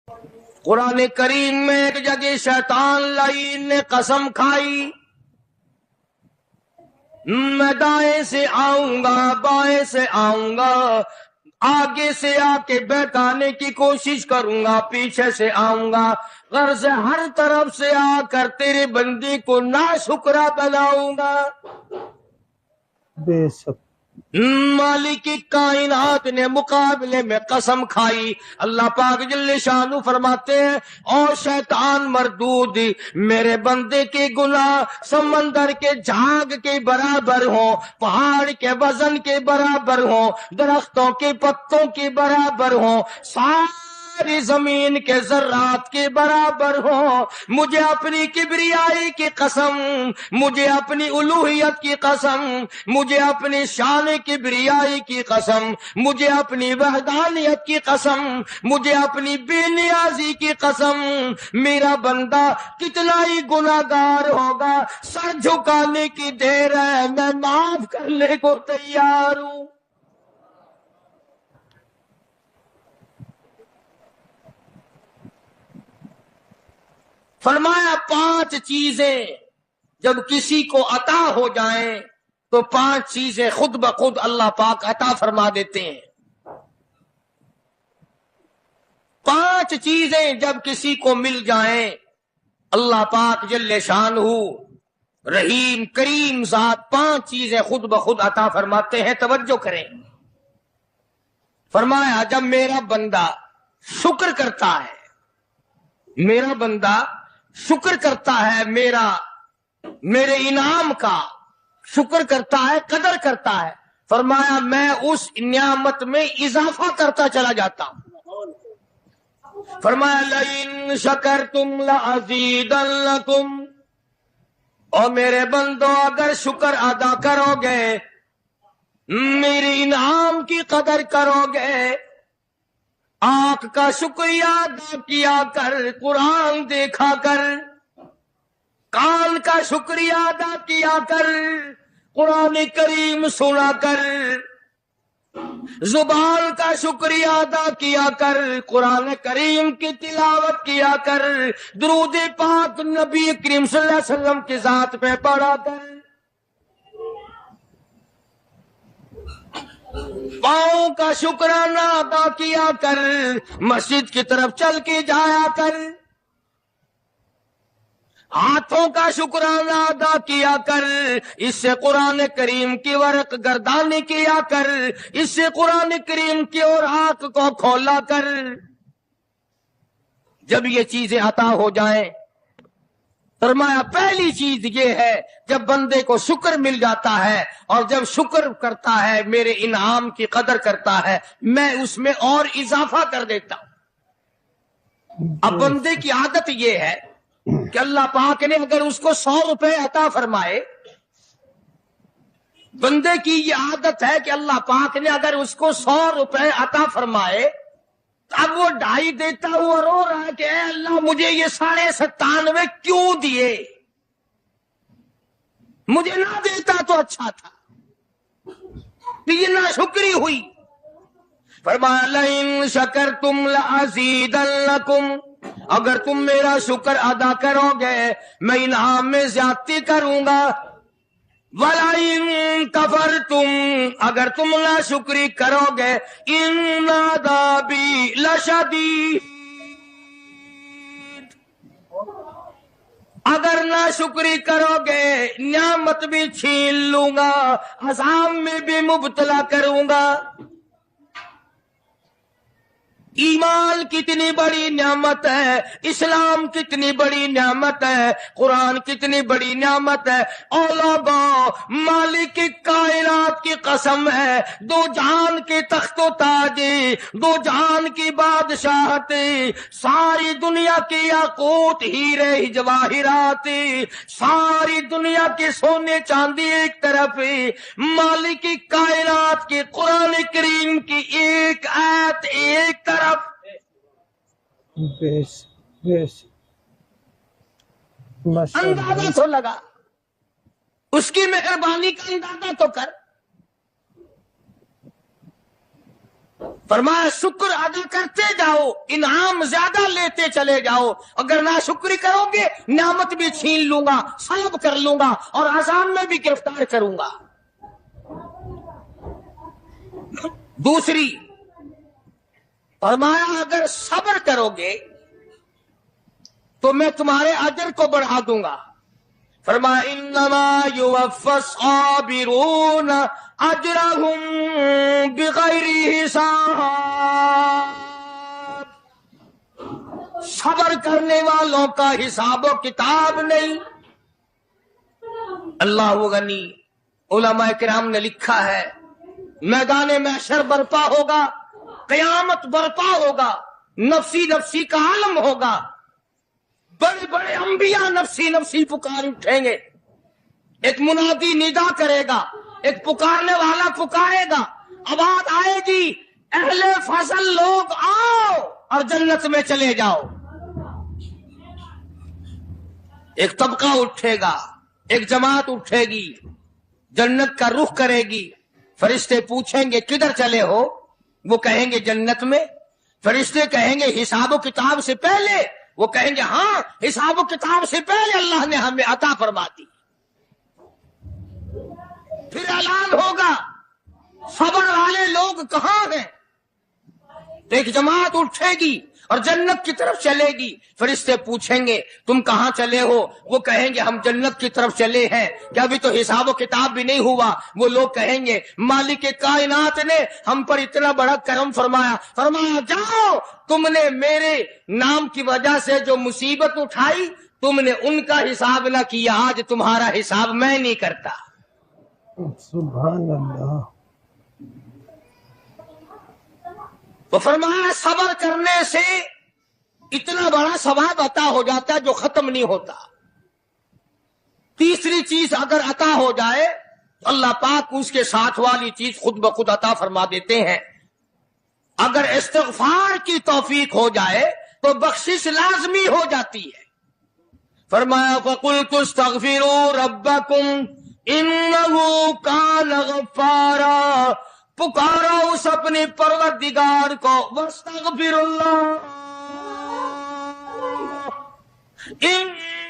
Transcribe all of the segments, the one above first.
قرآن کریم میں ایک جگہ شیطان لعین نے قسم کھائی، میں دائیں سے آؤں گا، بائیں سے آؤں گا، آگے سے آ کے بہکانے کی کوشش کروں گا، پیچھے سے آؤں گا، غرض ہر طرف سے آ کر تیرے بندے کو ناشکرا بناؤں گا۔ بے شک مالک کائنات نے مقابلے میں قسم کھائی۔ اللہ پاک جل شانہ فرماتے ہیں، اور شیطان مردود، میرے بندے کے گناہ سمندر کے جھاگ کے برابر ہوں، پہاڑ کے وزن کے برابر ہوں، درختوں کے پتوں کے برابر ہوں، ساری زمین کے ذرات کے برابر ہوں، مجھے اپنی کبریائی کی قسم، مجھے اپنی الوہیت کی قسم، مجھے اپنی شان کبریائی کی قسم، مجھے اپنی وحدانیت کی قسم، مجھے اپنی بے نیازی کی قسم، میرا بندہ کتنا ہی گناہگار ہوگا، سر جھکانے کی دیر ہے، میں معاف کرنے کو تیار ہوں۔ فرمایا 5 چیزیں جب کسی کو عطا ہو جائیں تو 5 چیزیں خود بخود اللہ پاک عطا فرما دیتے ہیں۔ 5 چیزیں جب کسی کو مل جائیں اللہ پاک جل شانہ رحیم کریم ذات 5 چیزیں خود بخود عطا فرماتے ہیں۔ توجہ کریں، فرمایا جب میرا بندہ شکر کرتا ہے، میرا بندہ شکر کرتا ہے، میرے انعام کا شکر کرتا ہے، قدر کرتا ہے، فرمایا میں اس نعمت میں اضافہ کرتا چلا جاتا ہوں۔ فرمایا لئن شکرتم لأزیدنکم، اور میرے بندو اگر شکر ادا کرو گے، میرے انعام کی قدر کرو گے، آنکھ کا شکریہ ادا کیا کر، قرآن دیکھا کر، کان کا شکریہ ادا کیا کر، قرآن کریم سنا کر، زبان کا شکریہ ادا کیا کر، قرآن کریم کی تلاوت کیا کر، درود پاک نبی کریم صلی اللہ علیہ وسلم کی ذات پہ پڑھا کر، پاؤں کا شکرانہ ادا کیا کر، مسجد کی طرف چل کے جایا کر، ہاتھوں کا شکرانہ ادا کیا کر، اس سے قرآن کریم کی ورق گردانی کیا کر، اس سے قرآن کریم کی اور آنکھ کو کھولا کر۔ جب یہ چیزیں عطا ہو جائیں، فرمایا پہلی چیز یہ ہے جب بندے کو شکر مل جاتا ہے اور جب شکر کرتا ہے، میرے انعام کی قدر کرتا ہے، میں اس میں اور اضافہ کر دیتا ہوں۔ اب بندے کی عادت یہ ہے کہ اللہ پاک نے اگر اس کو 100 روپے عطا فرمائے، بندے کی یہ عادت ہے کہ اللہ پاک نے اگر اس کو 100 روپے عطا فرمائے، اب وہ 2.5 دیتا ہوا رو رہا ہے کہ اے اللہ مجھے یہ 97.5 کیوں دیے، مجھے نہ دیتا تو اچھا تھا، یہ ناشکری ہوئی۔ فرمایا لئن شکرتم لأزیدنکم، اگر تم میرا شکر ادا کرو گے میں انعام میں زیادتی کروں گا، وَلَئِن كَفَرْتُمْ، اگر تم ناشکری کرو گے، إِنَّ عَذَابِي لَشَدِيدٌ، اگر ناشکری کرو گے نعمت بھی چھین لوں گا، عذاب میں بھی مبتلا کروں گا۔ ایمان کتنی بڑی نعمت ہے، اسلام کتنی بڑی نعمت ہے، قرآن کتنی بڑی نعمت ہے۔ اور لوگوں، مالک کائنات کی قسم ہے، 2 جہان کے تخت و تاج، 2 جہان کی بادشاہت، ساری دنیا کے یاقوت ہیرے جواہرات، ساری دنیا کے سونے چاندی ایک طرف، مالک کائنات کے قرآن کریم کی ایک آیت ایک طرف۔ اندازہ تو لگا، اس کی مہربانی کا اندازہ تو کر۔ فرمایا شکر ادا کرتے جاؤ، انعام زیادہ لیتے چلے جاؤ، اگر ناشکری کرو گے نعمت بھی چھین لوں گا، سلب کر لوں گا اور عذاب میں بھی گرفتار کروں گا۔ دوسری فرمایا اگر صبر کرو گے تو میں تمہارے اجر کو بڑھا دوں گا۔ فرمایا انما یوفی الصابرون اجرهم بغیر حساب، صبر کرنے والوں کا حساب و کتاب نہیں۔ اللہ غنی، علماء کرام نے لکھا ہے میدان محشر برپا ہوگا، قیامت برپا ہوگا، نفسی نفسی کا عالم ہوگا، بڑے بڑے انبیاء نفسی نفسی پکار اٹھیں گے، ایک منادی ندا کرے گا، ایک پکارنے والا پکارے گا، آواز آئے گی اہل فضل لوگ آؤ اور جنت میں چلے جاؤ۔ ایک طبقہ اٹھے گا، ایک جماعت اٹھے گی، جنت کا رخ کرے گی، فرشتے پوچھیں گے کدھر چلے ہو؟ وہ کہیں گے جنت میں۔ فرشتے کہیں گے حساب و کتاب سے پہلے؟ وہ کہیں گے ہاں حساب و کتاب سے پہلے اللہ نے ہمیں عطا فرما دی۔ پھر اعلان ہوگا صبر والے لوگ کہاں ہیں؟ تو ایک جماعت اٹھے گی اور جنت کی طرف چلے گی، فرشتے پوچھیں گے تم کہاں چلے ہو؟ وہ کہیں گے ہم جنت کی طرف چلے ہیں، کہ ابھی تو حساب و کتاب بھی نہیں ہوا۔ وہ لوگ کہیں گے مالک کائنات نے ہم پر اتنا بڑا کرم فرمایا، فرمایا جاؤ تم نے میرے نام کی وجہ سے جو مصیبت اٹھائی تم نے ان کا حساب نہ کیا، آج تمہارا حساب میں نہیں کرتا۔ سبحان اللہ۔ وہ فرمایا صبر کرنے سے اتنا بڑا ثواب عطا ہو جاتا ہے جو ختم نہیں ہوتا۔ تیسری چیز اگر عطا ہو جائے تو اللہ پاک اس کے ساتھ والی چیز خود بخود عطا فرما دیتے ہیں۔ اگر استغفار کی توفیق ہو جائے تو بخشش لازمی ہو جاتی ہے۔ فرمایا فَقُلْتُ اسْتَغْفِرُوا رَبَّكُمْ إِنَّهُ كَانَ غَفَّارًا، پکارا اس اپنے پروردگار کو، وَاسْتَغْفِرُ اللَّهَ إِنَّ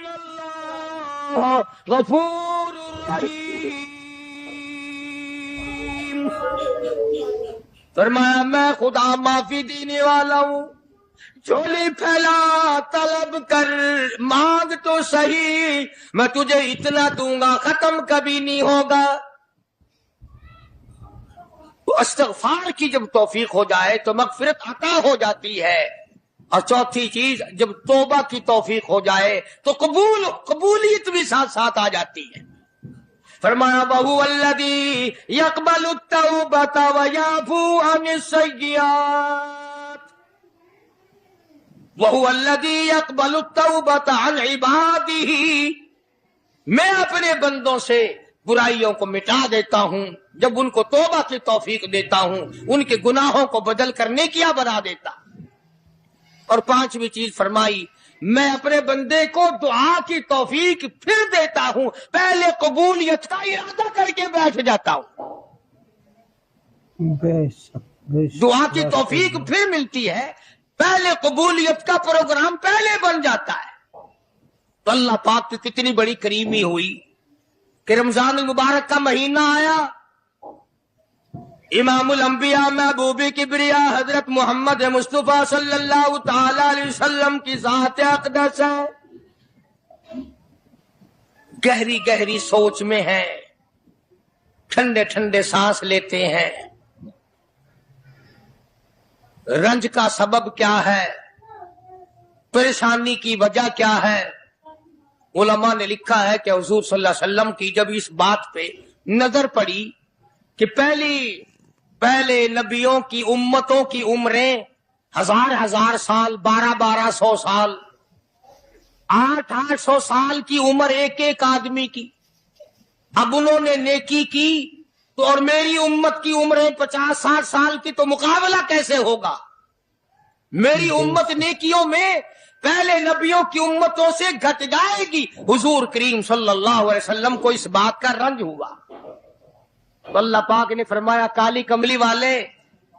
اللَّهَ غَفُورٌ رَحِيمٌ۔ فرمایا میں خدا معافی دینے والا ہوں، جھولی پھیلا طلب کر، مانگ تو صحیح، میں تجھے اتنا دوں گا ختم کبھی نہیں ہوگا۔ تو استغفار کی جب توفیق ہو جائے تو مغفرت عطا ہو جاتی ہے۔ اور چوتھی چیز جب توبہ کی توفیق ہو جائے تو قبولیت بھی ساتھ ساتھ آ جاتی ہے۔ فرمایا وَهُوَ الَّذِي يَقْبَلُ التَّوْبَةَ وَيَعْفُو عَنِ السَّيِّئَاتِ، وَهُوَ الَّذِي يَقْبَلُ التَّوْبَةَ عَنْ عِبَادِهِ، میں اپنے بندوں سے برائیوں کو مٹا دیتا ہوں جب ان کو توبہ کی توفیق دیتا ہوں، ان کے گناہوں کو بدل کر نیکیاں بنا دیتا۔ اور پانچویں چیز فرمائی میں اپنے بندے کو دعا کی توفیق پھر دیتا ہوں، پہلے قبولیت کا ارادہ کر کے بیٹھ جاتا ہوں۔ بے شک دعا کی توفیق پھر ملتی ہے، پہلے قبولیت کا پروگرام پہلے بن جاتا ہے۔ تو اللہ پاک کی کتنی بڑی کریمی ہوئی کہ رمضان المبارک کا مہینہ آیا، امام الانبیاء محبوب کبریا حضرت محمد مصطفیٰ صلی اللہ تعالی علیہ وسلم کی ذات اقدس ہے، گہری گہری سوچ میں ہیں، ٹھنڈے ٹھنڈے سانس لیتے ہیں۔ رنج کا سبب کیا ہے؟ پریشانی کی وجہ کیا ہے؟ علماء نے لکھا ہے کہ حضور صلی اللہ علیہ وسلم کی جب اس بات پہ نظر پڑی کہ پہلے نبیوں کی امتوں کی عمریں 1000 سال، 1200 سال، 800 سال کی عمر ایک ایک آدمی کی، اب انہوں نے نیکی کی تو اور میری امت کی عمریں 50-60 سال کی، تو مقابلہ کیسے ہوگا؟ میری امت نیکیوں میں پہلے نبیوں کی امتوں سے گھٹ جائے گی۔ حضور کریم صلی اللہ علیہ وسلم کو اس بات کا رنج ہوا تو اللہ پاک نے فرمایا کالی کملی والے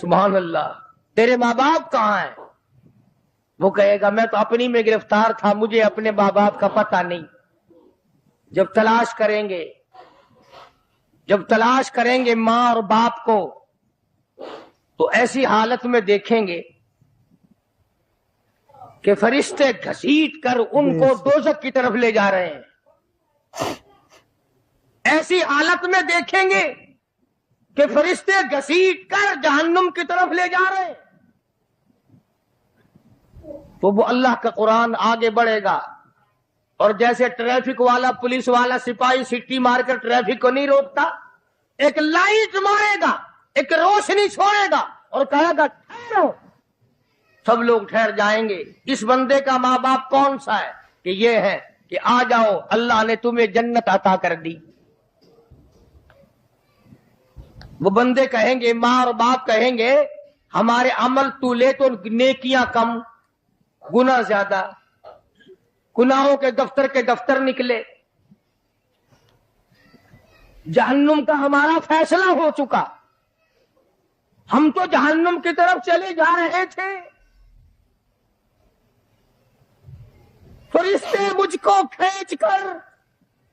سبحان اللہ. تیرے ماں باپ کہاں ہیں؟ وہ کہے گا میں تو اپنی میں گرفتار تھا، مجھے اپنے ماں باپ کا پتہ نہیں. جب تلاش کریں گے ماں اور باپ کو، تو ایسی حالت میں دیکھیں گے کہ فرشتے گھسیٹ کر ان کو دوزخ کی طرف لے جا رہے ہیں. ایسی حالت میں دیکھیں گے کہ فرشتے گھسیٹ کر جہنم کی طرف لے جا رہے ہیں. تو وہ اللہ کا قرآن آگے بڑھے گا، اور جیسے ٹریفک والا، پولیس والا، سپاہی سٹی مار کر ٹریفک کو نہیں روکتا، ایک لائٹ مارے گا، ایک روشنی چھوڑے گا اور کہے گا ٹھہرو. سب لوگ ٹھہر جائیں گے. اس بندے کا ماں باپ کون سا ہے؟ کہ یہ ہے کہ آ جاؤ، اللہ نے تمہیں جنت عطا کر دی. وہ بندے کہیں گے، ماں اور باپ کہیں گے ہمارے عمل تو لے تو نیکیاں کم، گناہ زیادہ، گناہوں کے دفتر نکلے. جہنم کا ہمارا فیصلہ ہو چکا، ہم تو جہنم کی طرف چلے جا رہے تھے. فرشتے مجھ کو کھینچ کر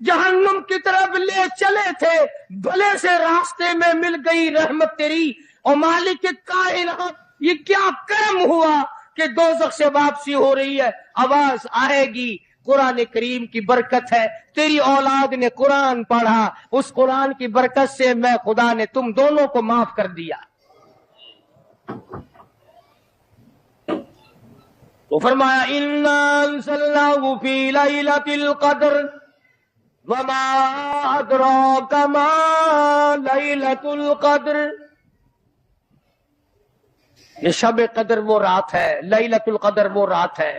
جہنم کی طرف لے چلے تھے، بھلے سے راستے میں مل گئی رحمت تیری. اور مالک کائنات، یہ کیا کرم ہوا کہ دوزخ سے واپسی ہو رہی ہے، آواز آئے گی. قرآن کریم کی برکت ہے، تیری اولاد نے قرآن پڑھا، اس قرآن کی برکت سے میں خدا نے تم دونوں کو معاف کر دیا. تو فرمایا اِنَّا أَنزَلْنَاهُ فِي لَيْلَةِ الْقَدْرِ وَمَا أَدْرَاكَ مَا لَيْلَةُ الْقَدْرِ. یہ شب قدر وہ رات ہے، لیلۃ القدر وہ رات ہے.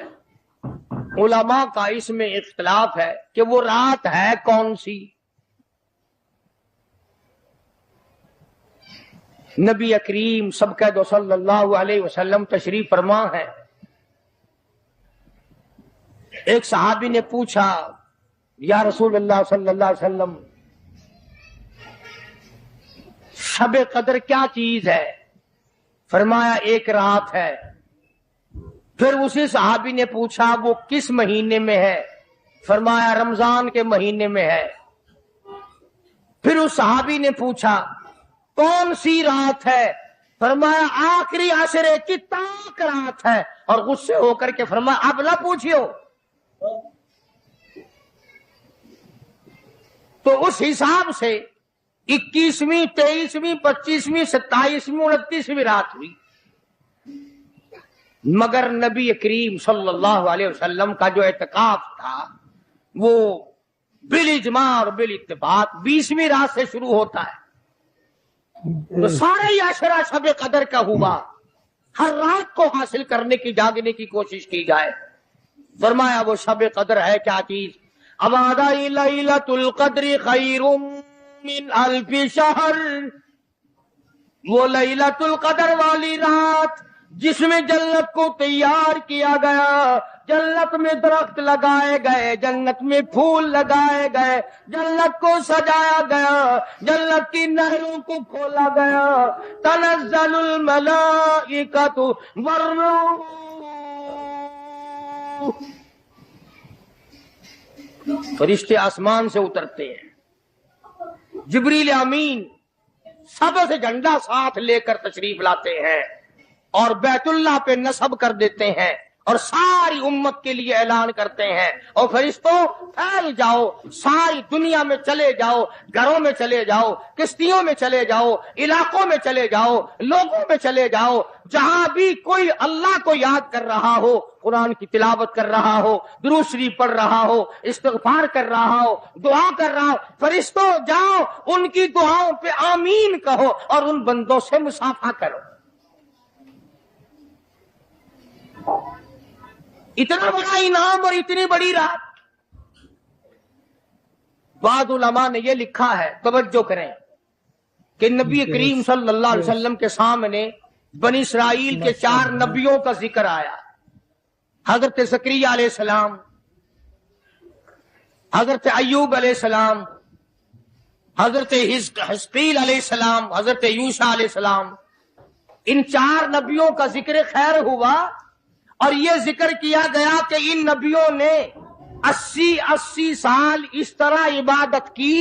علماء کا اس میں اختلاف ہے کہ وہ رات ہے کون سی. نبی کریم سب کہہ دو صلی اللہ علیہ وسلم تشریف فرما ہے. ایک صحابی نے پوچھا یا رسول اللہ صلی اللہ علیہ وسلم، شب قدر کیا چیز ہے؟ فرمایا ایک رات ہے. پھر اسی صحابی نے پوچھا وہ کس مہینے میں ہے؟ فرمایا رمضان کے مہینے میں ہے. پھر اس صحابی نے پوچھا کون سی رات ہے؟ فرمایا آخری عشرے کی تاک رات ہے. اور غصے ہو کر کے فرمایا اب نہ پوچھیو. تو اس حساب سے 21ویں، 23ویں، 25ویں، 27ویں، 29ویں رات ہوئی. مگر نبی کریم صلی اللہ علیہ وسلم کا جو اعتکاف تھا وہ بالاجماع اور بالاتفاق 20ویں رات سے شروع ہوتا ہے. تو سارے ہی عشرہ شب قدر کا ہوا. ہر رات کو حاصل کرنے کی، جاگنے کی کوشش کی جائے. فرمایا وہ شب قدر ہے کیا چیز؟ ابادی لیلۃ القدر خیر من الف شہر. وہ لیلۃ القدر والی رات جس میں جنت کو تیار کیا گیا، جنت میں درخت لگائے گئے، جنت میں پھول لگائے گئے، جنت کو سجایا گیا، جنت کی نہروں کو کھولا گیا. تنزل الملائکۃ والروح، فرشتے آسمان سے اترتے ہیں. جبریل امین سب سے جھنڈا ساتھ لے کر تشریف لاتے ہیں اور بیت اللہ پہ نصب کر دیتے ہیں اور ساری امت کے لیے اعلان کرتے ہیں اور فرشتوں پھیل جاؤ، ساری دنیا میں چلے جاؤ، گھروں میں چلے جاؤ، کشتیوں میں چلے جاؤ، علاقوں میں چلے جاؤ، لوگوں میں چلے جاؤ. جہاں بھی کوئی اللہ کو یاد کر رہا ہو، قرآن کی تلاوت کر رہا ہو، درود شریف پڑھ رہا ہو، استغفار کر رہا ہو، دعا کر رہا ہو، فرشتوں جاؤ ان کی دعاؤں پہ آمین کہو اور ان بندوں سے مصافحہ کرو. اتنا بڑا انعام اور اتنی بڑی رات. بعض علماء نے یہ لکھا ہے، توجہ کریں، کہ نبی کریم صلی اللہ علیہ وسلم کے سامنے بنی اسرائیل کے 4 نبیوں کا ذکر آیا. حضرت زکریا علیہ السلام، حضرت ایوب علیہ السلام، حضرت حزقیل علیہ السلام، حضرت یوشع علیہ السلام. ان 4 نبیوں کا ذکر خیر ہوا اور یہ ذکر کیا گیا کہ ان نبیوں نے 80 سال اس طرح عبادت کی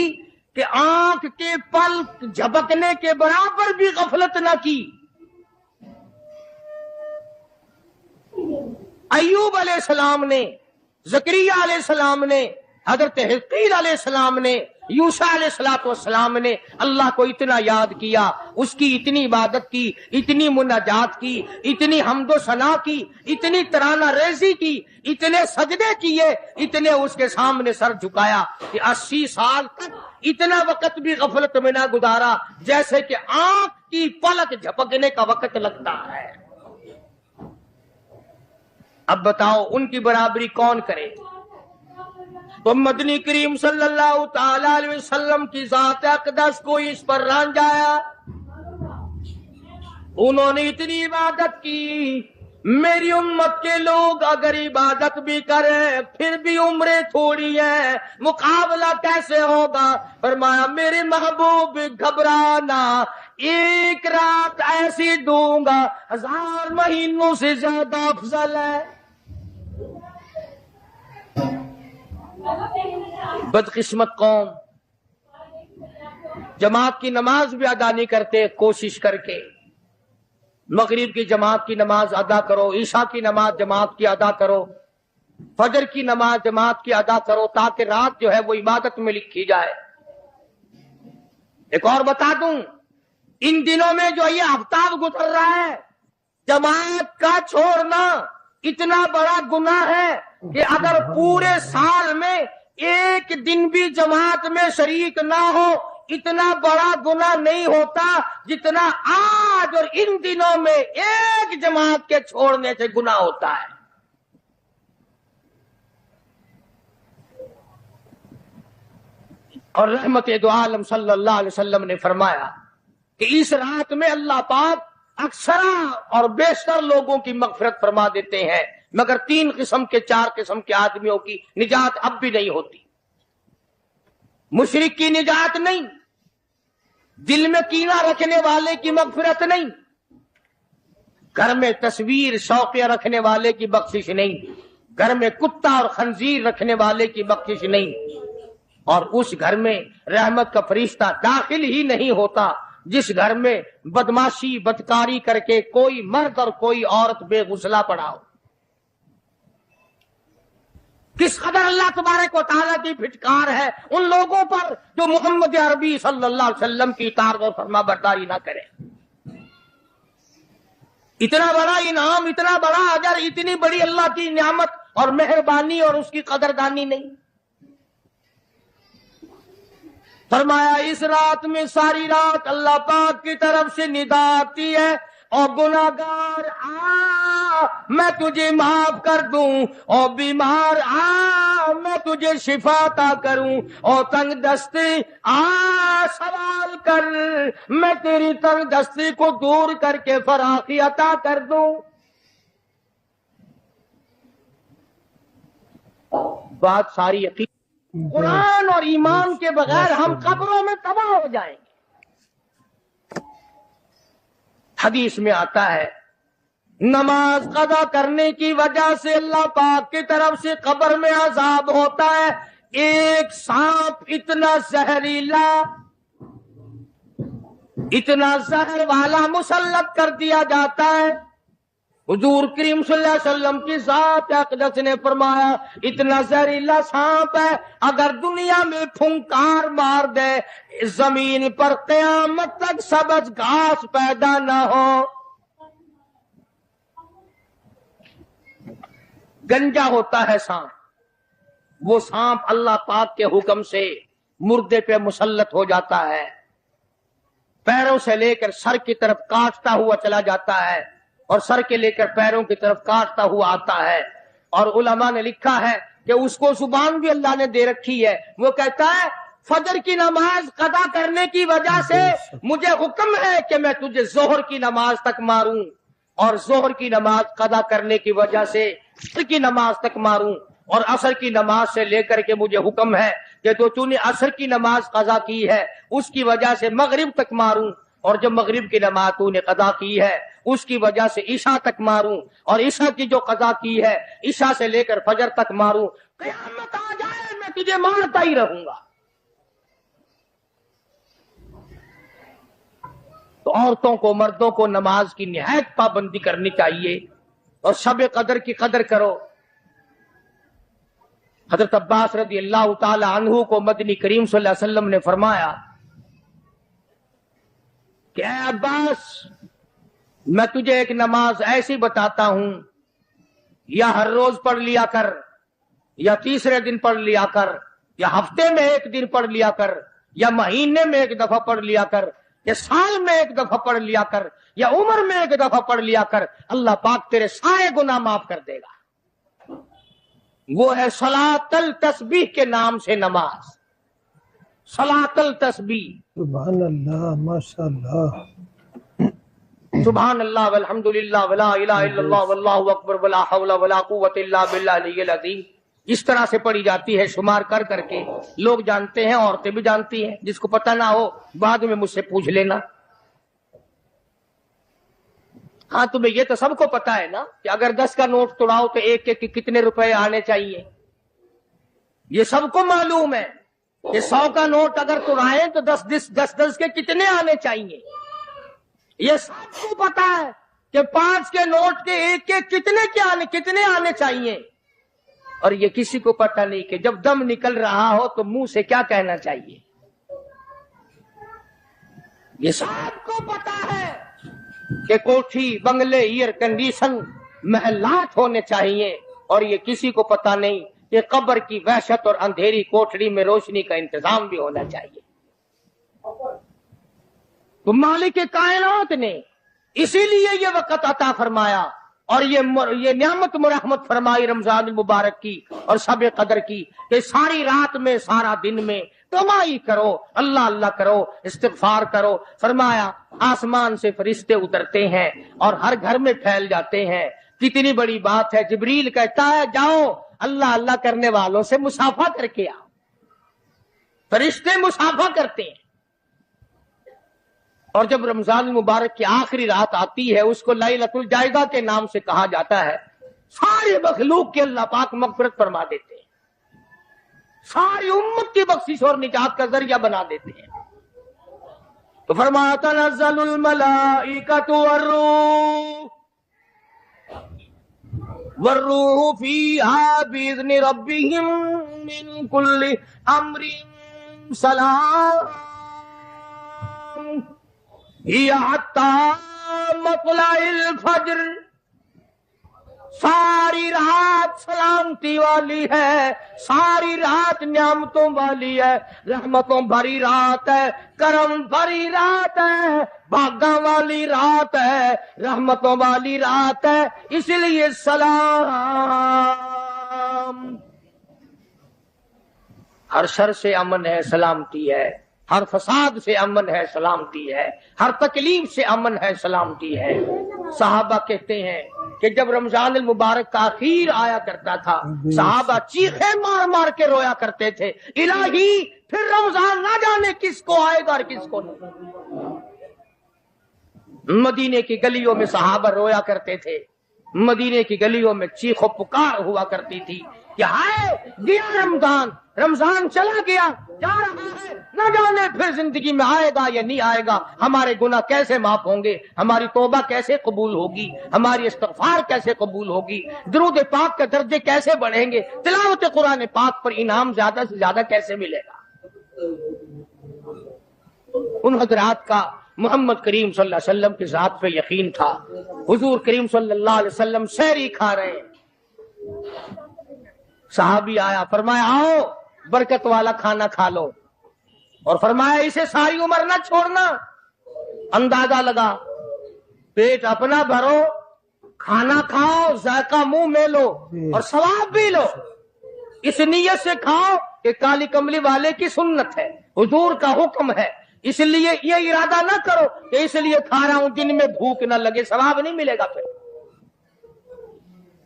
کہ آنکھ کے پلک جھپکنے کے برابر بھی غفلت نہ کی۔ ایوب علیہ السلام نے، زکریا علیہ السلام نے، حضرت حزقیل علیہ السلام نے، یوشع علیہ السلام نے اللہ کو اتنا یاد کیا، اس کی اتنی عبادت کی، اتنی مناجات کی، اتنی حمد و ثنا کی، اتنی ترانہ ریزی کی، اتنے سجدے کیے، اتنے اس کے سامنے سر جھکایا کہ 80 سال تک اتنا وقت بھی غفلت میں نہ گزارا جیسے کہ آنکھ کی پلک جھپکنے کا وقت لگتا ہے۔ اب بتاؤ ان کی برابری کون کرے؟ تو مدنی کریم صلی اللہ تعالی علیہ وسلم کی ذات اقدس کو اس پر رانجایا۔ انہوں نے اتنی عبادت کی، میری امت کے لوگ اگر عبادت بھی کریں پھر بھی عمریں تھوڑی ہیں، مقابلہ کیسے ہوگا؟ فرمایا میرے محبوب گھبرانا، ایک رات ایسی دوں گا 1000 مہینوں سے زیادہ افضل ہے۔ بدقسمت قوم جماعت کی نماز بھی ادا نہیں کرتے، کوشش کر کے مغرب کی جماعت کی نماز ادا کرو، عشاء کی نماز جماعت کی ادا کرو، فجر کی نماز جماعت کی ادا کرو تاکہ رات جو ہے وہ عبادت میں لکھی جائے۔ ایک اور بتا دوں، ان دنوں میں جو یہ آفتاب گزر رہا ہے، جماعت کا چھوڑنا اتنا بڑا گناہ ہے کہ اگر پورے سال میں ایک دن بھی جماعت میں شریک نہ ہو اتنا بڑا گناہ نہیں ہوتا جتنا آج اور ان دنوں میں ایک جماعت کے چھوڑنے سے گناہ ہوتا ہے۔ اور رحمت دو عالم صلی اللہ علیہ وسلم نے فرمایا کہ اس رات میں اللہ پاک اکثر اور بیشتر لوگوں کی مغفرت فرما دیتے ہیں، مگر 3 قسم کے 4 قسم کے آدمیوں کی نجات اب بھی نہیں ہوتی۔ مشرک کی نجات نہیں، دل میں کینہ رکھنے والے کی مغفرت نہیں، گھر میں تصویر شوقیہ رکھنے والے کی بخشش نہیں، گھر میں کتا اور خنزیر رکھنے والے کی بخشش نہیں، اور اس گھر میں رحمت کا فرشتہ داخل ہی نہیں ہوتا جس گھر میں بدماشی بدکاری کر کے کوئی مرد اور کوئی عورت بے غسلہ پڑا ہو۔ کس قدر اللہ تبارک و تعالیٰ کی پھٹکار ہے ان لوگوں پر جو محمد عربی صلی اللہ علیہ وسلم کی اطاعت اور فرما برداری نہ کرے۔ اتنا بڑا انعام، اتنا بڑا اجر، اتنی بڑی اللہ کی نعمت اور مہربانی اور اس کی قدردانی نہیں۔ فرمایا اس رات میں ساری رات اللہ پاک کی طرف سے ندا آتی ہے، اور گناہگار آ میں تجھے معاف کر دوں، اور بیمار آ میں تجھے شفا عطا کروں، اور تنگ دستی آ سوال کر میں تیری تنگ دستی کو دور کر کے فراخی عطا کر دوں۔ بات ساری یقین قرآن اور ایمان کے بغیر ہم قبروں میں تباہ ہو جائیں گے۔ حدیث میں آتا ہے نماز قضا کرنے کی وجہ سے اللہ پاک کی طرف سے قبر میں عذاب ہوتا ہے، ایک سانپ اتنا زہریلا، اتنا زہر والا مسلط کر دیا جاتا ہے۔ حضور کریم صلی اللہ علیہ وسلم کی ذات اقدس نے فرمایا اتنا زہریلا سانپ ہے اگر دنیا میں پھنکار مار دے زمین پر قیامت تک سبز گھاس پیدا نہ ہو۔ گنجا ہوتا ہے سانپ، وہ سانپ اللہ پاک کے حکم سے مردے پہ مسلط ہو جاتا ہے، پیروں سے لے کر سر کی طرف کاٹتا ہوا چلا جاتا ہے، اور سر کے لے کر پیروں کی طرف کاٹتا ہوا آتا ہے۔ اور علماء نے لکھا ہے کہ اس کو زبان بھی اللہ نے دے رکھی ہے، وہ کہتا ہے فجر کی نماز قضا کرنے کی وجہ سے مجھے حکم ہے کہ میں تجھے ظہر کی نماز تک ماروں، اور ظہر کی نماز قضا کرنے کی وجہ سے عصر کی نماز تک ماروں، اور عصر کی نماز سے لے کر کے مجھے حکم ہے کہ تو نے عصر کی نماز قضا کی ہے اس کی وجہ سے مغرب تک ماروں، اور جب مغرب کی نماز تو نے قضا کی ہے اس کی وجہ سے عشاء تک ماروں، اور عشاء کی جو قضا کی ہے عشاء سے لے کر فجر تک ماروں، قیامت آ جائے میں تجھے مارتا ہی رہوں گا۔ تو عورتوں کو مردوں کو نماز کی نہایت پابندی کرنی چاہیے اور شب قدر کی قدر کرو۔ حضرت عباس رضی اللہ تعالی عنہ کو مدنی کریم صلی اللہ علیہ وسلم نے فرمایا کہ اے عباس، میں تجھے ایک نماز ایسی بتاتا ہوں، یا ہر روز پڑھ لیا کر، یا تیسرے دن پڑھ لیا کر، یا ہفتے میں ایک دن پڑھ لیا کر، یا مہینے میں ایک دفعہ پڑھ لیا کر، یا سال میں ایک دفعہ پڑھ لیا کر، یا عمر میں ایک دفعہ پڑھ لیا کر، اللہ پاک تیرے سارے گناہ معاف کر دے گا۔ وہ ہے صلاۃ التسبیح کے نام سے نماز، صلاۃ التسبیح۔ سبحان اللہ، ماشاء اللہ، سبحان اللہ والحمد للہ ولا الہ الا اللہ واللہ اکبر ولا حول ولا قوت الا باللہ العلی العظیم۔ اس طرح سے پڑھی جاتی ہے شمار کر کر کے، لوگ جانتے ہیں، عورتیں بھی جانتی ہیں، جس کو پتہ نہ ہو بعد میں مجھ سے پوچھ لینا۔ ہاں تمہیں یہ تو سب کو پتا ہے نا کہ اگر 10 کا نوٹ توڑاؤ تو ایک کے کتنے روپے آنے چاہیے، یہ سب کو معلوم ہے کہ 100 کا نوٹ اگر توڑائیں تو 10 کے کتنے آنے چاہیے، یہ سب کو پتا ہے کہ 5 کے نوٹ کے ایک کے کتنے آنے چاہیے، اور یہ کسی کو پتا نہیں کہ جب دم نکل رہا ہو تو منہ سے کیا کہنا چاہیے۔ یہ سب کو پتا ہے کہ کوٹھی، بنگلے، ایئر کنڈیشن، محلات ہونے چاہیے، اور یہ کسی کو پتا نہیں کہ قبر کی وحشت اور اندھیری کوٹھڑی میں روشنی کا انتظام بھی ہونا چاہیے۔ تو مالک کائنات نے اسی لیے یہ وقت عطا فرمایا اور یہ نعمت مرحمت فرمائی رمضان المبارک کی اور شب قدر کی کہ ساری رات میں سارا دن میں کمائی کرو، اللہ اللہ کرو، استغفار کرو۔ فرمایا آسمان سے فرشتے اترتے ہیں اور ہر گھر میں پھیل جاتے ہیں، کتنی بڑی بات ہے۔ جبریل کہتا ہے جاؤ اللہ اللہ کرنے والوں سے مصافحہ کر کے آؤ، فرشتے مصافحہ کرتے ہیں۔ اور جب رمضان المبارک کی آخری رات آتی ہے اس کو لیلۃ الجائزہ کے نام سے کہا جاتا ہے، ساری مخلوق کے اللہ پاک مغفرت فرما دیتے ہیں، ساری امت کی بخشش اور نجات کا ذریعہ بنا دیتے ہیں۔ تو فرمایا تنزل الملائکۃ والروح فیہا بإذن ربہم من کل امر سلام ہی حتی مطلع الفجر۔ ساری رات سلامتی والی ہے، ساری رات نعمتوں والی ہے، رحمتوں بھری رات ہے، کرم بھری رات ہے، بھاگاں والی رات ہے، رحمتوں والی رات ہے، اس لیے سلام۔ ہر شر سے امن ہے، سلامتی ہے، ہر فساد سے امن ہے، سلامتی ہے، ہر تکلیف سے امن ہے، سلامتی ہے۔ صحابہ کہتے ہیں کہ جب رمضان المبارک کا اخیر آیا کرتا تھا صحابہ چیخیں مار مار کے رویا کرتے تھے، الہی پھر رمضان نہ جانے کس کو آئے گا اور کس کو نہیں۔ مدینے کی گلیوں میں صحابہ رویا کرتے تھے، مدینے کی گلیوں میں چیخ و پکار ہوا کرتی تھی کہ ہائے گیا رمضان، رمضان چلا گیا، جا رہا ہے، نہ جانے پھر زندگی میں آئے گا یا نہیں آئے گا، ہمارے گناہ کیسے معاف ہوں گے، ہماری توبہ کیسے قبول ہوگی، ہماری استغفار کیسے قبول ہوگی، درود پاک کے درجے کیسے بڑھیں گے، تلاوت قرآن پاک پر انعام زیادہ سے زیادہ کیسے ملے گا۔ ان حضرات کا محمد کریم صلی اللہ علیہ وسلم کی ذات پہ یقین تھا۔ حضور کریم صلی اللہ علیہ وسلم سحری کھا رہے ہیں، صحابی آیا، فرمایا آؤ برکت والا کھانا کھا لو، اور فرمایا اسے ساری عمر نہ چھوڑنا۔ اندازہ لگا، پیٹ اپنا بھرو، کھانا کھاؤ، ذائقہ منہ میں لو اور ثواب بھی لو، اس نیت سے کھاؤ کہ کالی کملی والے کی سنت ہے، حضور کا حکم ہے، اس لیے یہ ارادہ نہ کرو کہ اس لیے کھا رہا ہوں دن میں بھوک نہ لگے، ثواب نہیں ملے گا۔ پھر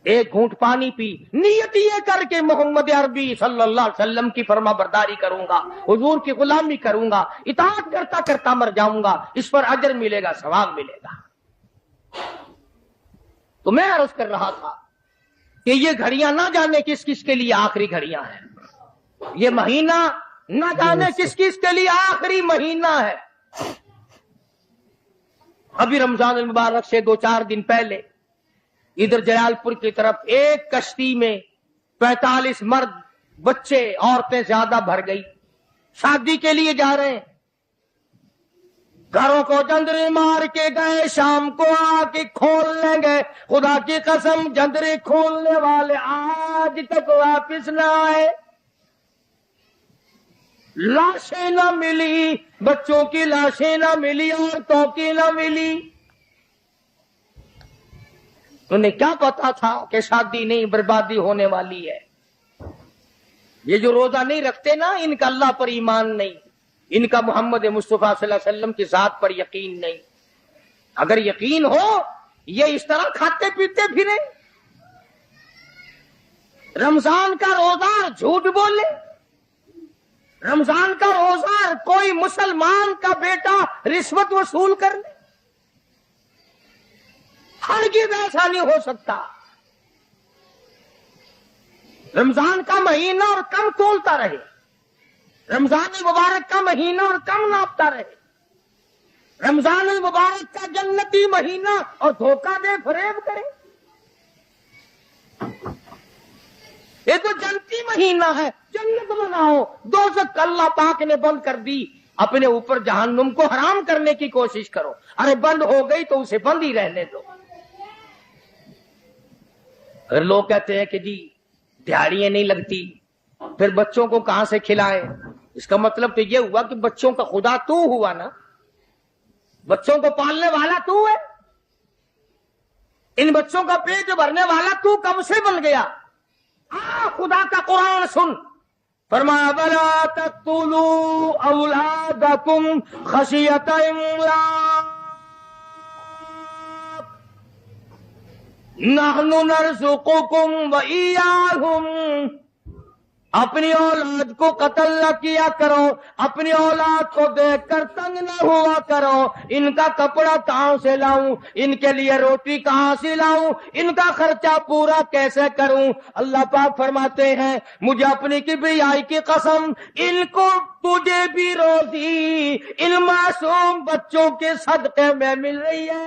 ایک گھونٹ پانی پی، نیت یہ کر کے محمد عربی صلی اللہ علیہ وسلم کی فرما برداری کروں گا، حضور کی غلامی کروں گا، اطاعت کرتا کرتا مر جاؤں گا، اس پر اجر ملے گا، ثواب ملے گا۔ تو میں عرض کر رہا تھا کہ یہ گھڑیاں نہ جانے کس کس کے لیے آخری گھڑیاں ہیں، یہ مہینہ نہ جانے کس کس کے لیے آخری مہینہ ہے۔ ابھی رمضان المبارک سے 2-4 دن پہلے ادھر جلال پور کی طرف ایک کشتی میں 45 مرد، بچے، عورتیں زیادہ بھر گئی، شادی کے لیے جا رہے ہیں، گھروں کو جندرے مار کے گئے، شام کو آ کے کھول لیں گے، خدا کی قسم جندرے کھولنے والے آج تک واپس نہ آئے، لاشیں نہ ملی، بچوں کی لاشیں نہ ملی، عورتوں کی نہ ملی۔ انہیں کیا پتا تھا کہ شادی نہیں، بربادی ہونے والی ہے۔ یہ جو روزہ نہیں رکھتے نا، ان کا اللہ پر ایمان نہیں، ان کا محمد مصطفیٰ صلی اللہ علیہ وسلم کی ذات پر یقین نہیں۔ اگر یقین ہو یہ اس طرح کھاتے پیتے پھریں، رمضان کا روزہ جھوٹ بولے، رمضان کا روزہ کوئی مسلمان کا بیٹا رشوت وصول کر لے، ہرگز ایسا نہیں ہو سکتا۔ رمضان کا مہینہ اور کم تولتا رہے، رمضان مبارک کا مہینہ اور کم ناپتا رہے، رمضان مبارک کا جنتی مہینہ اور دھوکہ دے فریب کرے۔ یہ تو جنتی مہینہ ہے، جنت بناؤ، دوزخ اللہ پاک نے بند کر دی، اپنے اوپر جہنم کو حرام کرنے کی کوشش کرو۔ ارے بند ہو گئی تو اسے بند ہی رہنے دو۔ اگر لوگ کہتے ہیں کہ جی دیہڑیاں نہیں لگتی، پھر بچوں کو کہاں سے کھلائیں، اس کا مطلب تو یہ ہوا کہ بچوں کا خدا تو ہوا نا، بچوں کو پالنے والا تو ہے، ان بچوں کا پیٹ بھرنے والا تو کب سے بن گیا؟ خدا کا قرآن سن، فرمایا وَلَا تَقْتُلُوا أَوْلَادَكُمْ خَشْيَةَ إِمْلَاقٍ نَحْنُ نَرْزُقُكُمْ وَإِيَّاهُمْ۔ اپنی اولاد کو قتل نہ کیا کرو، اپنی اولاد کو دیکھ کر تنگ نہ ہوا کرو، ان کا کپڑا کہاں سے لاؤں، ان کے لیے روٹی کہاں سے لاؤں، ان کا خرچہ پورا کیسے کروں؟ اللہ پاک فرماتے ہیں مجھے اپنی کبریائی کی قسم، ان کو تجھے بھی روزی ان معصوم بچوں کے صدقے میں مل رہی ہے۔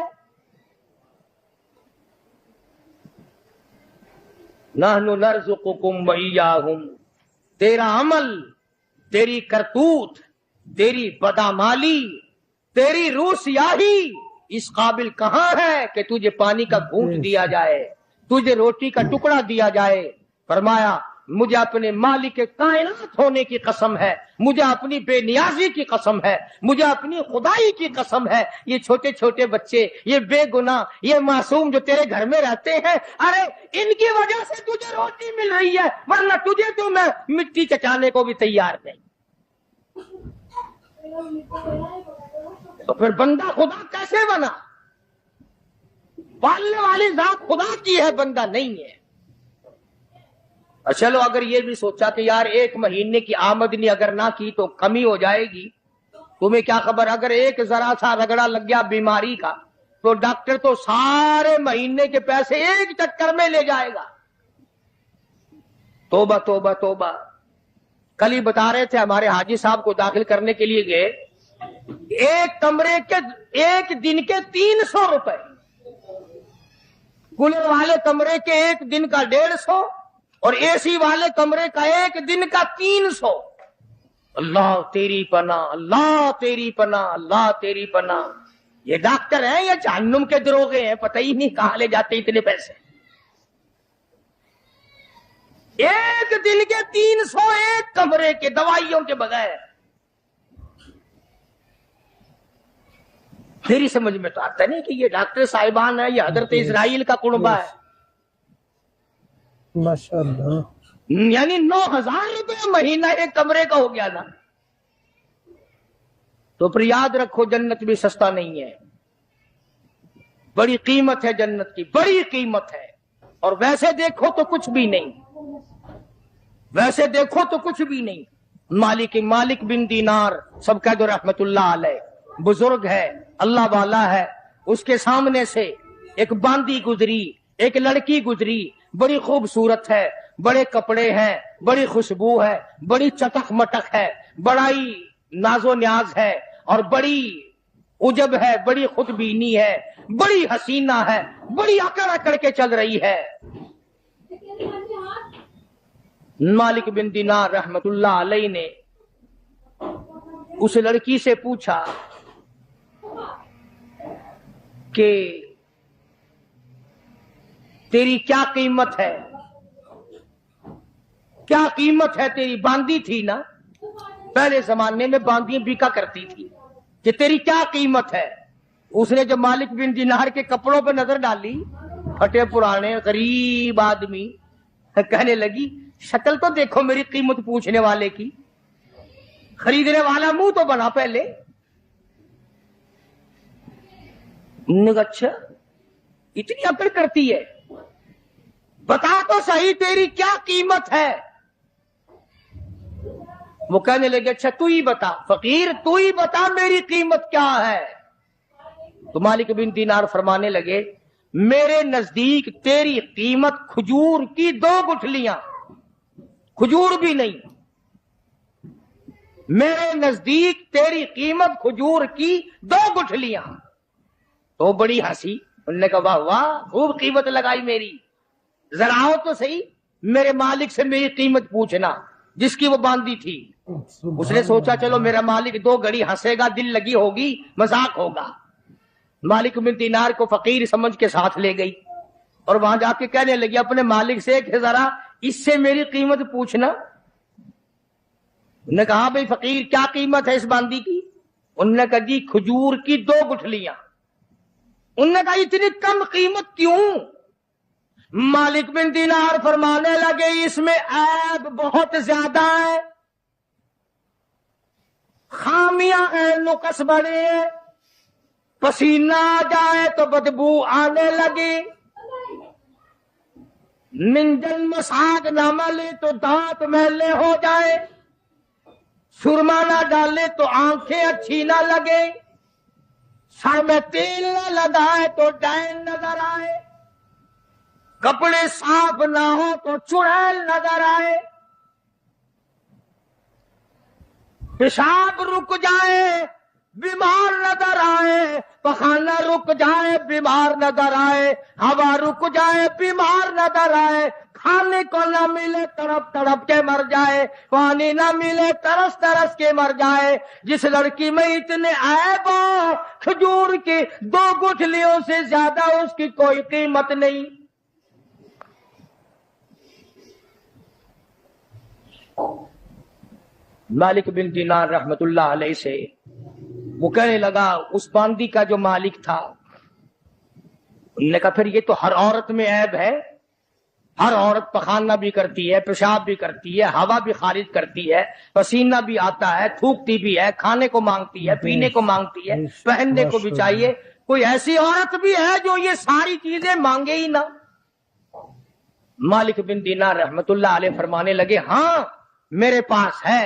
نحن نرزقکم وإیاہم، تیرا عمل، تیری کرتوت، تیری بدعمالی، تیری روح سیاہی اس قابل کہاں ہے کہ تجھے پانی کا گھونٹ دیا جائے، تجھے روٹی کا ٹکڑا دیا جائے۔ فرمایا مجھے اپنے مالک کائنات ہونے کی قسم ہے، مجھے اپنی بے نیازی کی قسم ہے، مجھے اپنی خدائی کی قسم ہے، یہ چھوٹے چھوٹے بچے، یہ بے گناہ، یہ معصوم جو تیرے گھر میں رہتے ہیں، ارے ان کی وجہ سے تجھے روٹی مل رہی ہے، ورنہ تجھے تو میں مٹی چٹانے کو بھی تیار نہیں۔ تو پھر بندہ خدا کیسے بنا؟ پالنے والی ذات خدا کی ہے، بندہ نہیں ہے۔ چلو اگر یہ بھی سوچا کہ یار ایک مہینے کی آمدنی اگر نہ کی تو کمی ہو جائے گی، تمہیں کیا خبر، اگر ایک ذرا سا رگڑا لگ گیا بیماری کا تو ڈاکٹر تو سارے مہینے کے پیسے ایک چکر میں لے جائے گا۔ توبہ توبہ توبہ۔ کل ہی بتا رہے تھے ہمارے حاجی صاحب کو داخل کرنے کے لیے گئے، ایک کمرے کے ایک دن کے 300 روپے، کولر والے کمرے کے ایک دن کا 150 اور اے سی والے کمرے کا ایک دن کا 300۔ اللہ تیری پناہ، اللہ تیری پناہ، اللہ تیری پناہ۔ یہ ڈاکٹر ہیں یا جہنم کے دروغے ہیں، پتہ ہی نہیں کہاں لے جاتے اتنے پیسے۔ ایک دن کے 300 ایک کمرے کے، دوائیوں کے بغیر۔ میری سمجھ میں تو آتا نہیں کہ یہ ڈاکٹر صاحبان ہے، یہ حضرت اسرائیل کا کنبہ ہے۔ ماشاءاللہ، یعنی 9,000 روپے مہینہ ایک کمرے کا ہو گیا نا۔ تو پھر یاد رکھو جنت بھی سستا نہیں ہے، بڑی قیمت ہے جنت کی، بڑی قیمت ہے۔ اور ویسے دیکھو تو کچھ بھی نہیں، ویسے دیکھو تو کچھ بھی نہیں۔ مالک بن دینار، سب کہہ دو رحمت اللہ علیہ، بزرگ ہے، اللہ والا ہے۔ اس کے سامنے سے ایک باندی گزری، ایک لڑکی گزری، بڑی خوبصورت ہے، بڑے کپڑے ہیں، بڑی خوشبو ہے، بڑی چٹک مٹک ہے، بڑا ہی ناز و نیاز ہے، اور بڑی عجب ہے، بڑی خود بینی ہے، بڑی حسینہ ہے، بڑی اکڑ اکڑ کے چل رہی ہے۔ مالک بن دینار رحمت اللہ علیہ نے اس لڑکی سے پوچھا کہ تیری کیا قیمت ہے؟ کیا قیمت ہے تیری؟ باندی تھی نا، پہلے زمانے میں باندیاں بکا کرتی تھی، کہ تیری کیا قیمت ہے؟ اس نے جب مالک بن دینار کے کپڑوں پہ نظر ڈالی، پھٹے پرانے غریب آدمی، کہنے لگی شکل تو دیکھو میری قیمت پوچھنے والے کی، خریدنے والا منہ تو بنا پہلے۔ اچھا اتنی عقل کرتی ہے، بتا تو صحیح تیری کیا قیمت ہے؟ وہ کہنے لگے اچھا تو ہی بتا فقیر، تو ہی بتا میری قیمت کیا ہے۔ تو مالک بن دینار فرمانے لگے میرے نزدیک تیری قیمت کھجور کی 2 گٹھلیاں، کھجور بھی نہیں، میرے نزدیک تیری قیمت کھجور کی 2 گٹھلیاں۔ تو بڑی ہنسی، انہوں نے کہا واہ واہ خوب قیمت لگائی میری، ذرا آؤ تو صحیح میرے مالک سے میری قیمت پوچھنا، جس کی وہ باندھی تھی۔ اس نے سوچا چلو میرا مالک 2 گھڑی ہنسے گا، دل لگی ہوگی، مذاق ہوگا۔ مالک بن دینار کو فقیر سمجھ کے ساتھ لے گئی، اور وہاں جا کے کہنے لگی اپنے مالک سے کہ ذرا اس سے میری قیمت پوچھنا۔ انہوں نے کہا بھئی فقیر کیا قیمت ہے اس باندی کی؟ انہوں نے کہا جی کھجور کی 2 گٹھلیاں۔ انہوں نے کہا اتنی کم قیمت کیوں؟ مالک بن دینار فرمانے لگے اس میں عیب بہت زیادہ ہے، خامیاں ہیں، نقص بڑے ہیں، پسینہ آ جائے تو بدبو آنے لگی، منجن مساگ نہ ملے تو دانت میلے ہو جائے، سرما نہ ڈالے تو آنکھیں اچھی نہ لگے، سر میں تیل نہ لگائے تو ڈین نظر آئے، کپڑے صاف نہ ہو تو چڑیل نظر آئے، پیشاب رک جائے بیمار نظر آئے، پخانہ رک جائے بیمار نظر آئے، ہوا رک جائے بیمار نظر آئے، کھانے کو نہ ملے تڑپ تڑپ کے مر جائے، پانی نہ ملے ترس ترس کے مر جائے۔ جس لڑکی میں اتنے عیب ہو، کھجور کی 2 گٹھلیوں سے زیادہ اس کی کوئی قیمت نہیں۔ مالک بن دینار رحمت اللہ علیہ سے وہ کہنے لگا اس باندی کا جو مالک تھا، انہوں نے کہا پھر یہ تو ہر عورت میں عیب ہے، ہر عورت پخانہ بھی کرتی ہے، پیشاب بھی کرتی ہے، ہوا بھی خارج کرتی ہے، پسینہ بھی آتا ہے، تھوکتی بھی ہے، کھانے کو مانگتی ہے، پینے کو مانگتی ہے، پہننے کو بھی چاہیے، کوئی ایسی عورت بھی ہے جو یہ ساری چیزیں مانگے ہی نہ؟ مالک بن دینار رحمت اللہ علیہ فرمانے لگے ہاں میرے پاس ہے،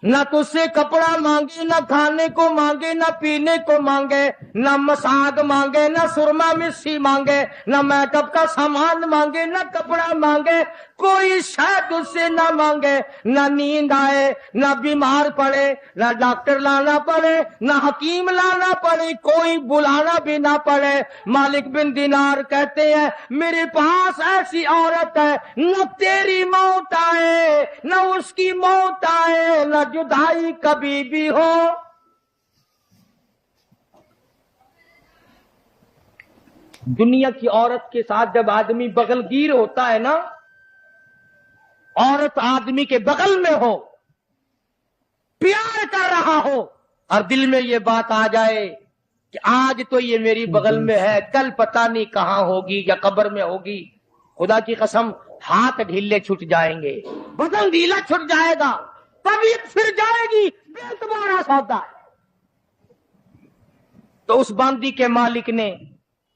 نہ تجھ سے کپڑا مانگے، نہ کھانے کو مانگے، نہ پینے کو مانگے، نہ مساگ مانگے، نہ سرما مسی مانگے، نہ میک اپ کا سامان مانگے، نہ کپڑا مانگے، کوئی شے تجھ سے نہ مانگے، نہ نیند آئے، نہ بیمار پڑے، نہ ڈاکٹر لانا پڑے، نہ حکیم لانا پڑے، کوئی بلانا بھی نہ پڑے۔ مالک بن دینار کہتے ہیں میرے پاس ایسی عورت ہے، نہ تیری موت آئے، نہ اس کی موت آئے، نہ جدائی کبھی بھی ہو۔ دنیا کی عورت کے ساتھ جب آدمی بغل گیر ہوتا ہے نا، عورت آدمی کے بغل میں ہو، پیار کر رہا ہو، اور دل میں یہ بات آ جائے کہ آج تو یہ میری بغل میں ہے، کل پتہ نہیں کہاں ہوگی یا قبر میں ہوگی، خدا کی قسم ہاتھ ڈھیلے چھٹ جائیں گے، بدن ڈھیلا چھٹ جائے گا، طبیعت پھر جائے گی، بے اعتبار سودا ہے۔ تو اس باندی کے مالک نے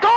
2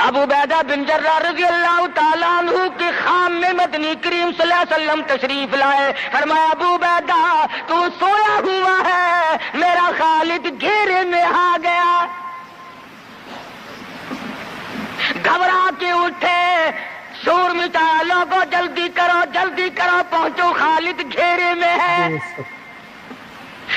ابو عبیدہ بن جراح رضی اللہ تعالیٰ عنہ کے خام میں مدنی کریم صلی اللہ علیہ وسلم تشریف لائے. فرمایا ابو عبیدہ تو سویا ہوا ہے, میرا خالد گھیرے میں آ گیا. گھبرا کے اٹھے, شور مچایا, لوگوں جلدی کرو پہنچو, خالد گھیرے میں ہے.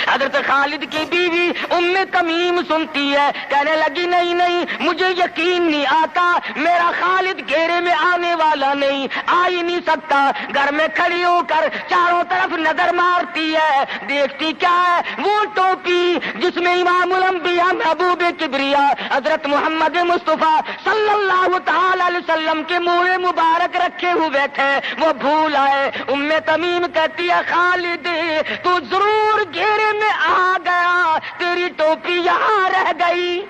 حضرت خالد کی بیوی ام تمیم سنتی ہے, کہنے لگی نہیں مجھے یقین نہیں آتا, میرا خالد گھیرے میں آنے والا نہیں, آ ہی نہیں سکتا. گھر میں کھڑی ہو کر چاروں طرف نظر مارتی ہے, دیکھتی کیا ہے, وہ ٹوپی جس میں امام الانبیاء محبوب کبریا حضرت محمد مصطفیٰ صلی اللہ تعالی علیہ وسلم کے منہ مبارک رکھے ہوئے تھے, وہ بھول آئے. ام تمیم کہتی ہے خالد تو ضرور گھیرے میں آ گیا, تیری ٹوپی یہاں رہ گئی.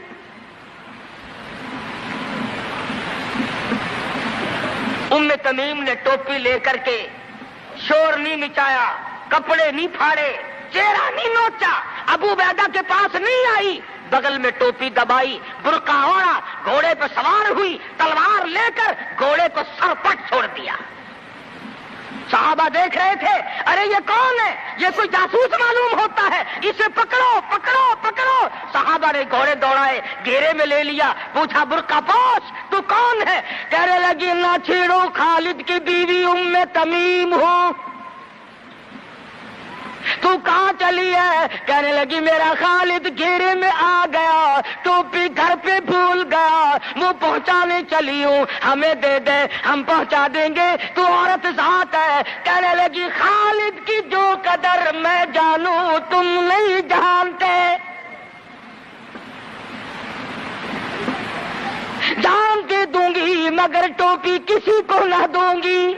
ام تمیم نے ٹوپی لے کر کے شور نہیں مچایا, کپڑے نہیں پھاڑے, چہرہ نہیں نوچا, ابو عبیدہ کے پاس نہیں آئی, بغل میں ٹوپی دبائی, برقع اوڑھا, گھوڑے پہ سوار ہوئی, تلوار لے کر گھوڑے کو سر پٹ چھوڑ دیا. صحابہ دیکھ رہے تھے, ارے یہ کون ہے, یہ کوئی جاسوس معلوم ہوتا ہے, اسے پکڑو. صحابہ نے گھوڑے دوڑائے, گھیرے میں لے لیا, پوچھا برقع پوش تو کون ہے, کہنے لگی نہ چھیڑو, خالد کی بیوی ام تمیم ہوں. تو کہاں چلی ہے, کہنے لگی میرا خالد گھیرے میں آ گیا, ٹوپی گھر پہ بھول گیا, وہ پہنچانے چلی ہوں, ہمیں دے دے ہم پہنچا دیں گے, تو عورت ذات ہے. کہنے لگی خالد کی جو قدر میں جانوں تم نہیں جانتے, جان دے دوں گی مگر ٹوپی کسی کو نہ دوں گی.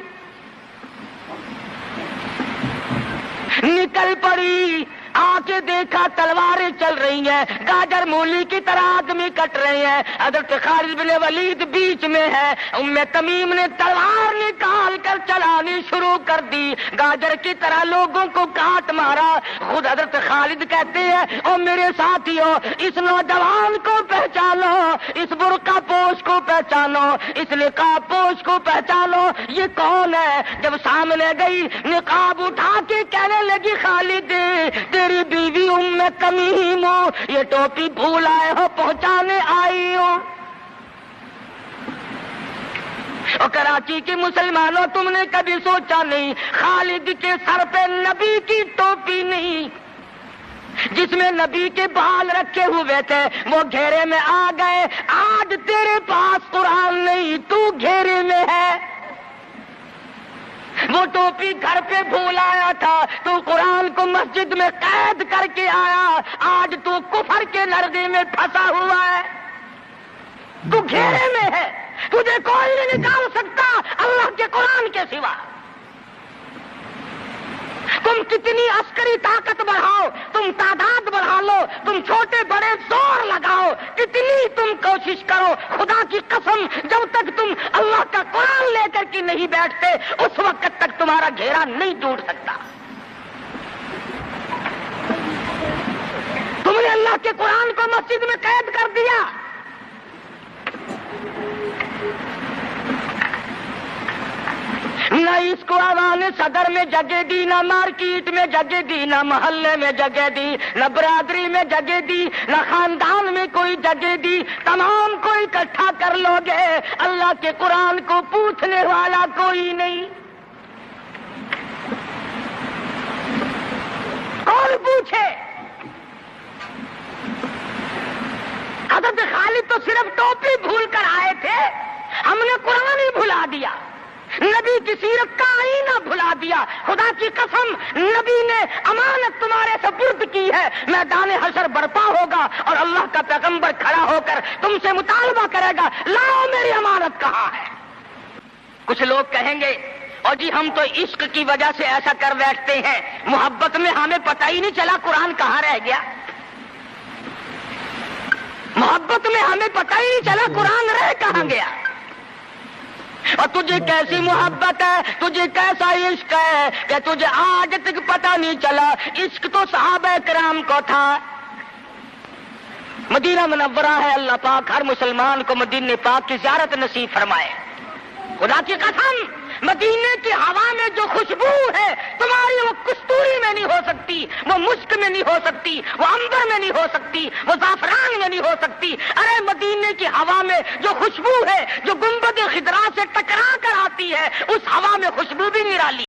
نکل پڑی, آ کے دیکھا تلواریں چل رہی ہیں, گاجر مولی کی طرح آدمی کٹ رہے ہیں, حضرت خالد بن ولید بیچ میں ہے. ام تمیم نے تلوار نکال کر چلانی شروع کر دی, گاجر کی طرح لوگوں کو کاٹ مارا. خود حضرت خالد کہتے ہیں او میرے ساتھیوں, اس نوجوان کو پہچانو, اس برقع پوش کو پہچانو, اس نقاب پوش کو پہچانو, یہ کون ہے. جب سامنے گئی نقاب اٹھا کے کہنے لگی خالد تیری بیوی ام تمیم ہو, یہ ٹوپی بھول آئے ہو, پہنچانے آئی ہو. اور کراچی کے مسلمانوں تم نے کبھی سوچا نہیں, خالد کے سر پہ نبی کی ٹوپی نہیں, جس میں نبی کے بال رکھے ہوئے تھے, وہ گھیرے میں آ گئے. آج تیرے پاس قرآن نہیں, تو گھیرے میں ہے. وہ ٹوپی گھر پہ بھول آیا تھا, تو قرآن کو مسجد میں قید کر کے آیا, آج تو کفر کے لرزے میں پھنسا ہوا ہے, تو گھیرے میں ہے, تجھے کوئی نہیں نکال سکتا اللہ کے قرآن کے سوا. تم کتنی عسکری طاقت بڑھاؤ, تم تعداد بڑھا لو, تم چھوٹے بڑے زور لگاؤ, کتنی تم کوشش کرو, خدا کی قسم جب تک تم اللہ کا قرآن لے کر کے نہیں بیٹھتے اس وقت تک تمہارا گھیرا نہیں ٹوٹ سکتا. تم نے اللہ کے قرآن کو مسجد میں قید کر دیا. نہ اس کو عوام صدر میں جگہ دی, نہ مارکیٹ میں جگہ دی, نہ محلے میں جگہ دی, نہ برادری میں جگہ دی, نہ خاندان میں کوئی جگہ دی. تمام کو اکٹھا کر لو گے, اللہ کے قرآن کو پوچھنے والا کوئی نہیں. کون پوچھے؟ حضرت خالد تو صرف ٹوپی بھول کر آئے تھے, ہم نے قرآن ہی بھلا دیا, نبی کی سیرت کا آئینہ بھلا دیا. خدا کی قسم نبی نے امانت تمہارے سپرد کی ہے, میدان حشر برپا ہوگا اور اللہ کا پیغمبر کھڑا ہو کر تم سے مطالبہ کرے گا, لاؤ میری امانت کہاں ہے. کچھ لوگ کہیں گے اور جی ہم تو عشق کی وجہ سے ایسا کر بیٹھتے ہیں, محبت میں ہمیں پتہ ہی نہیں چلا قرآن کہاں رہ گیا. محبت میں ہمیں پتہ ہی نہیں چلا قرآن رہ کہاں گیا. اور تجھے کیسی محبت ہے, تجھے کیسا عشق ہے کہ تجھے آج تک پتہ نہیں چلا. عشق تو صحابہ کرام کو تھا. مدینہ منورہ ہے، اللہ پاک ہر مسلمان کو مدینہ پاک کی زیارت نصیب فرمائے۔ خدا کی قسم، مدینے کی ہوا میں جو خوشبو ہے تمہاری، وہ کستوری میں نہیں ہو سکتی، وہ مشک میں نہیں ہو سکتی، وہ عنبر میں نہیں ہو سکتی، وہ زعفران میں نہیں ہو سکتی۔ ارے مدینے کی ہوا میں جو خوشبو ہے، جو گنبد خضرا سے ٹکرا کر آتی ہے، اس ہوا میں خوشبو بھی نرالی۔